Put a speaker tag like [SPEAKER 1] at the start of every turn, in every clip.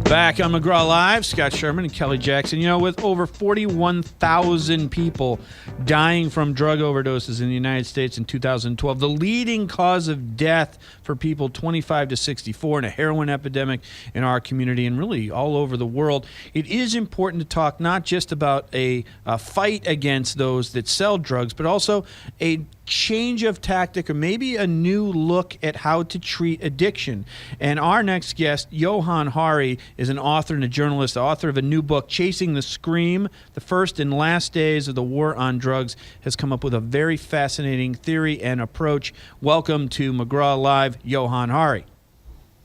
[SPEAKER 1] Back on McGraw Live, Scott Sherman and Kelly Jackson. You know, with over 41,000 people dying from drug overdoses in the United States in 2012, the leading cause of death for people 25 to 64 in a heroin epidemic in our community and really all over the world, it is important to talk not just about a fight against those that sell drugs, but also a change of tactic or maybe a new look at how to treat addiction. And our next guest, Johann Hari, is an author and a journalist, the author of a new book, Chasing the Scream, The First and Last Days of the War on Drugs, has come up with a very fascinating theory and approach. Welcome to McGraw Live, Johann Hari.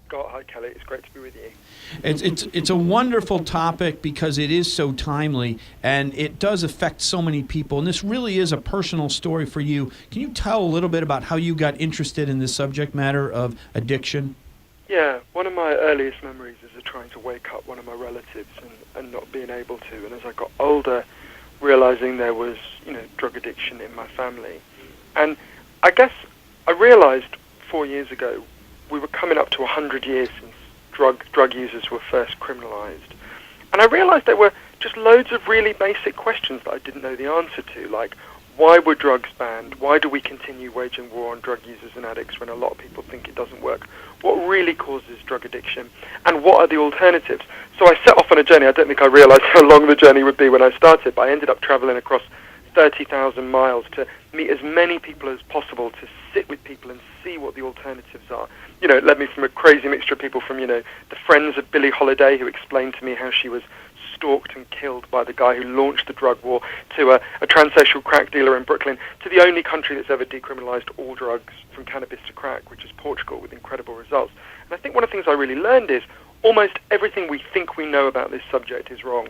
[SPEAKER 2] Scott, hi Kelly, it's great to be with you.
[SPEAKER 1] It's a wonderful topic because it is so timely and it does affect so many people. And this really is a personal story for you. Can you tell a little bit about how you got interested in this subject matter of addiction?
[SPEAKER 2] Yeah, one of my earliest memories is of trying to wake up one of my relatives and not being able to. And as I got older, realizing there was, drug addiction in my family. And I guess I realized 4 years ago we were coming up to 100 years since drug users were first criminalized. And I realized there were just loads of really basic questions that I didn't know the answer to, like why were drugs banned? Why do we continue waging war on drug users and addicts when a lot of people think it doesn't work? What really causes drug addiction? And what are the alternatives? So I set off on a journey. I don't think I realized how long the journey would be when I started, but I ended up traveling across 30,000 miles to meet as many people as possible, to sit with people and see what the alternatives are. It led me from a crazy mixture of people from, the friends of Billie Holiday, who explained to me how she was stalked and killed by the guy who launched the drug war, to a transsexual crack dealer in Brooklyn, to the only country that's ever decriminalized all drugs from cannabis to crack, which is Portugal, with incredible results. And I think one of the things I really learned is almost everything we think we know about this subject is wrong.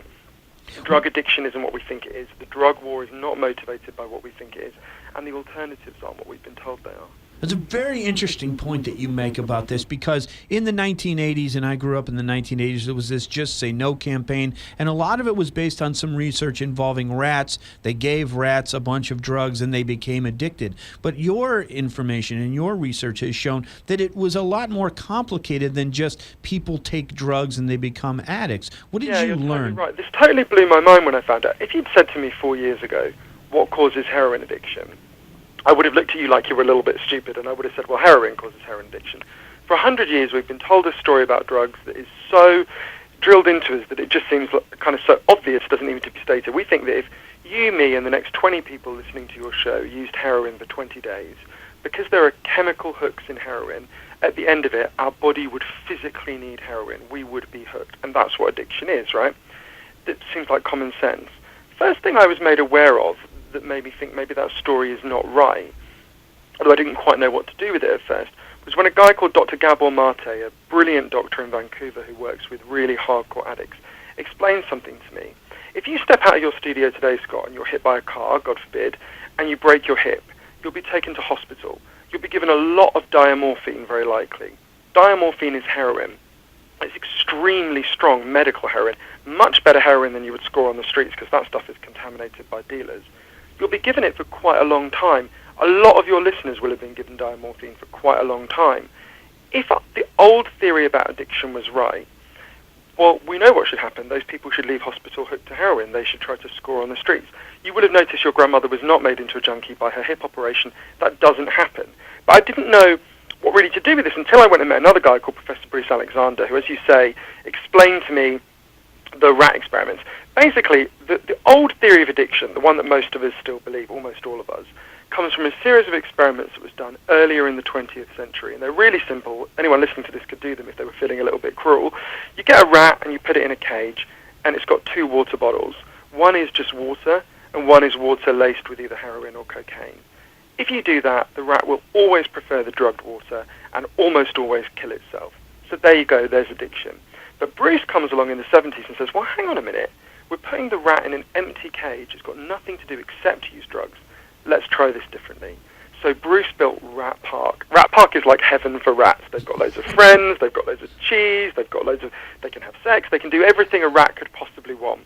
[SPEAKER 2] Drug addiction isn't what we think it is. The drug war is not motivated by what we think it is. And the alternatives aren't what we've been told they are.
[SPEAKER 1] It's a very interesting point that you make about this, because in the 1980s, and I grew up in the 1980s, there was this Just Say No campaign, and a lot of it was based on some research involving rats. They gave rats a bunch of drugs and they became addicted. But your information and your research has shown that it was a lot more complicated than just people take drugs and they become addicts. What did you learn?
[SPEAKER 2] Totally right. This totally blew my mind when I found out. If you'd said to me 4 years ago, what causes heroin addiction, I would have looked at you like you were a little bit stupid, and I would have said, well, heroin causes heroin addiction. For 100 years, we've been told a story about drugs that is so drilled into us that it just seems kind of so obvious it doesn't need to be stated. We think that if you, me, and the next 20 people listening to your show used heroin for 20 days, because there are chemical hooks in heroin, at the end of it, our body would physically need heroin. We would be hooked, and that's what addiction is, right? It seems like common sense. First thing I was made aware of that made me think maybe that story is not right, although I didn't quite know what to do with it at first, was when a guy called Dr. Gabor Mate, a brilliant doctor in Vancouver who works with really hardcore addicts, explained something to me. If you step out of your studio today, Scott, and you're hit by a car, God forbid, and you break your hip, you'll be taken to hospital. You'll be given a lot of diamorphine, very likely. Diamorphine is heroin. It's extremely strong medical heroin, much better heroin than you would score on the streets, because that stuff is contaminated by dealers. You'll be given it for quite a long time. A lot of your listeners will have been given diamorphine for quite a long time. If the old theory about addiction was right, well, we know what should happen. Those people should leave hospital hooked to heroin. They should try to score on the streets. You would have noticed your grandmother was not made into a junkie by her hip operation. That doesn't happen. But I didn't know what really to do with this until I went and met another guy called Professor Bruce Alexander, who, as you say, explained to me the rat experiments. Basically, the old theory of addiction, the one that most of us still believe, almost all of us, comes from a series of experiments that was done earlier in the 20th century. And they're really simple. Anyone listening to this could do them if they were feeling a little bit cruel. You get a rat and you put it in a cage, and it's got two water bottles. One is just water, and one is water laced with either heroin or cocaine. If you do that, the rat will always prefer the drugged water and almost always kill itself. So there you go, there's addiction. But Bruce comes along in the 70s and says, well, hang on a minute. We're putting the rat in an empty cage. It's got nothing to do except use drugs. Let's try this differently. So Bruce built Rat Park. Rat Park is like heaven for rats. They've got loads of friends, they've got loads of cheese, they can have sex, they can do everything a rat could possibly want.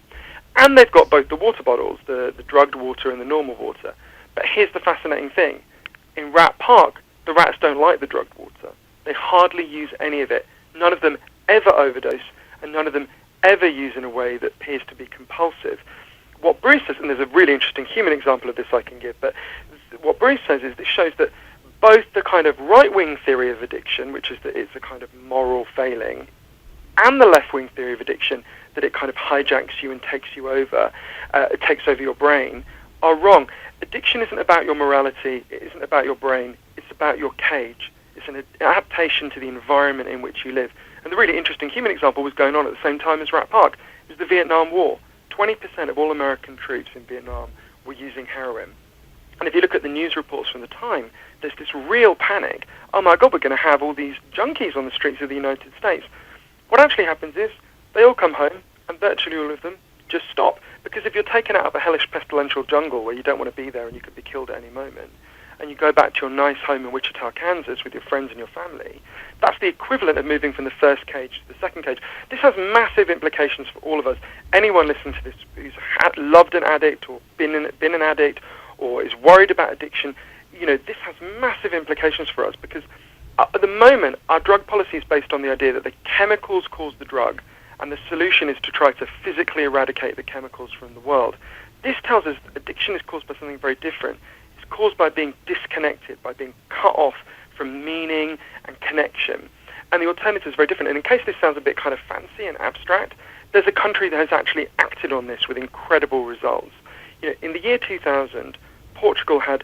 [SPEAKER 2] And they've got both the water bottles, the drugged water and the normal water. But here's the fascinating thing. In Rat Park, the rats don't like the drugged water. They hardly use any of it. None of them ever overdose, and none of them ever use in a way that appears to be compulsive. What Bruce says, and there's a really interesting human example of this I can give, but what Bruce says is this shows that both the kind of right-wing theory of addiction, which is that it's a kind of moral failing, and the left-wing theory of addiction, that it kind of hijacks you and takes you over, it takes over your brain, are wrong. Addiction isn't about your morality, it isn't about your brain, it's about your cage. It's an adaptation to the environment in which you live. And the really interesting human example was going on at the same time as Rat Park. It was the Vietnam War. 20% of all American troops in Vietnam were using heroin. And if you look at the news reports from the time, there's this real panic. Oh my God, we're going to have all these junkies on the streets of the United States. What actually happens is they all come home, and virtually all of them just stop. Because if you're taken out of a hellish pestilential jungle where you don't want to be there and you could be killed at any moment, and you go back to your nice home in Wichita, Kansas with your friends and your family, that's the equivalent of moving from the first cage to the second cage. This has massive implications for all of us. Anyone listening to this who's loved an addict or been an addict or is worried about addiction, this has massive implications for us because at the moment our drug policy is based on the idea that the chemicals cause the drug and the solution is to try to physically eradicate the chemicals from the world. This tells us addiction is caused by something very different. It's caused by being disconnected, by being cut off from meaning and connection. And the alternative is very different. And in case this sounds a bit kind of fancy and abstract, there's a country that has actually acted on this with incredible results. In the year 2000, Portugal had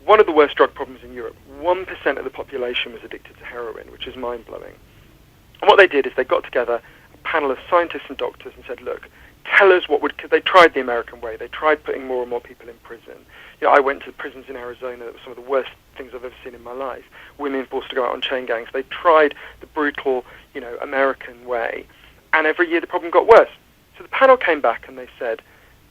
[SPEAKER 2] one of the worst drug problems in Europe. 1% of the population was addicted to heroin, which is mind-blowing. And what they did is they got together a panel of scientists and doctors and said, look, tell us because they tried the American way. They tried putting more and more people in prison. I went to prisons in Arizona that were some of the worst things I've ever seen in my life. Women forced to go out on chain gangs. They tried the brutal, American way. And every year the problem got worse. So the panel came back and they said,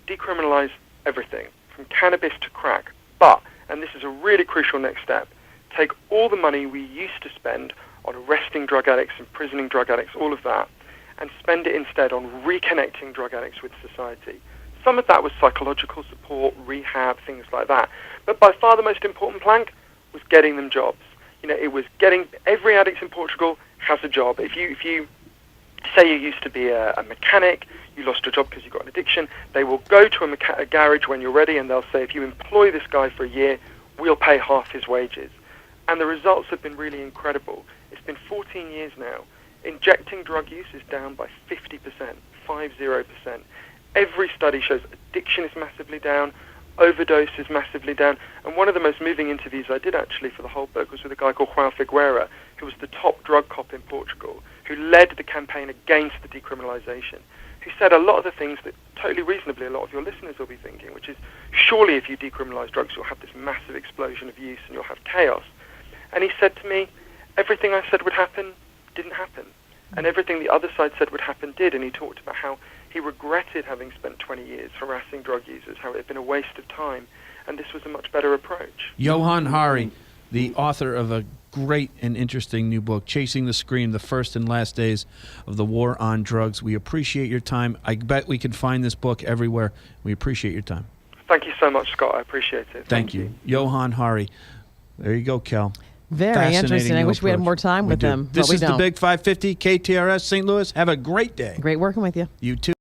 [SPEAKER 2] decriminalize everything, from cannabis to crack. But, and this is a really crucial next step, take all the money we used to spend on arresting drug addicts, imprisoning drug addicts, all of that, and spend it instead on reconnecting drug addicts with society. Some of that was psychological support, rehab, things like that. But by far the most important plank was getting them jobs. It was getting every addict in Portugal has a job. If you say you used to be a mechanic, you lost your job because you got an addiction, they will go to a garage when you're ready and they'll say, if you employ this guy for a year, we'll pay half his wages. And the results have been really incredible. It's been 14 years now. Injecting drug use is down by 50%, 50%. Every study shows addiction is massively down, overdose is massively down, and one of the most moving interviews I did actually for the whole book was with a guy called João Figueira, who was the top drug cop in Portugal, who led the campaign against the decriminalization, who said a lot of the things that totally reasonably a lot of your listeners will be thinking, which is, surely if you decriminalize drugs you'll have this massive explosion of use and you'll have chaos. And he said to me, everything I said would happen didn't happen, and everything the other side said would happen did, and he talked about how he regretted having spent 20 years harassing drug users, how it had been a waste of time, and this was a much better approach.
[SPEAKER 1] Johann Hari, the author of a great and interesting new book, Chasing the Scream, The First and Last Days of the War on Drugs. We appreciate your time. I bet we can find this book everywhere. We appreciate your time.
[SPEAKER 2] Thank you so much, Scott. I appreciate it.
[SPEAKER 1] Thank you. Johann Hari. There you go, Kel.
[SPEAKER 3] Very interesting. I wish we had more time with them.
[SPEAKER 1] This
[SPEAKER 3] but we
[SPEAKER 1] is
[SPEAKER 3] don't.
[SPEAKER 1] the Big 550 KTRS St. Louis. Have a great day.
[SPEAKER 3] Great working with you.
[SPEAKER 1] You too.